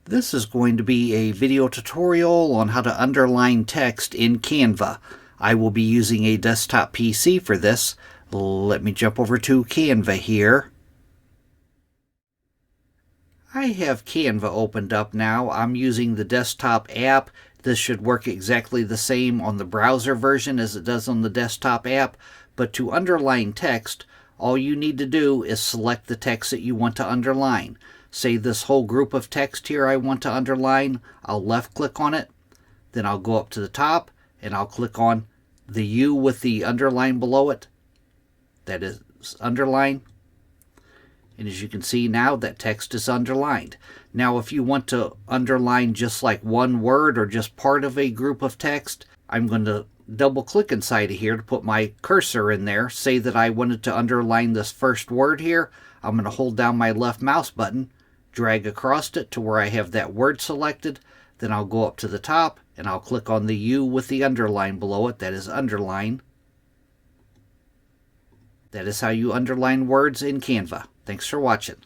This is going to be a video tutorial on how to underline text in Canva. I will be using a desktop PC for this. Let me jump over to Canva here. I have Canva opened up now. I'm using the desktop app. This should work exactly the same on the browser version as it does on the desktop app. But to underline text, all you need to do is select the text that you want to underline. Say this whole group of text here I want to underline. I'll left click on it. Then I'll go up to the top and I'll click on the U with the underline below it. That is underline. And as you can see now, that text is underlined. Now if you want to underline just like one word or just part of a group of text, I'm going to double click inside of here to put my cursor in there. Say that I wanted to underline this first word here. I'm going to hold down my left mouse button, drag across it to where I have that word selected. Then I'll go up to the top and I'll click on the U with the underline below it. That is underline. That is how you underline words in Canva. Thanks for watching.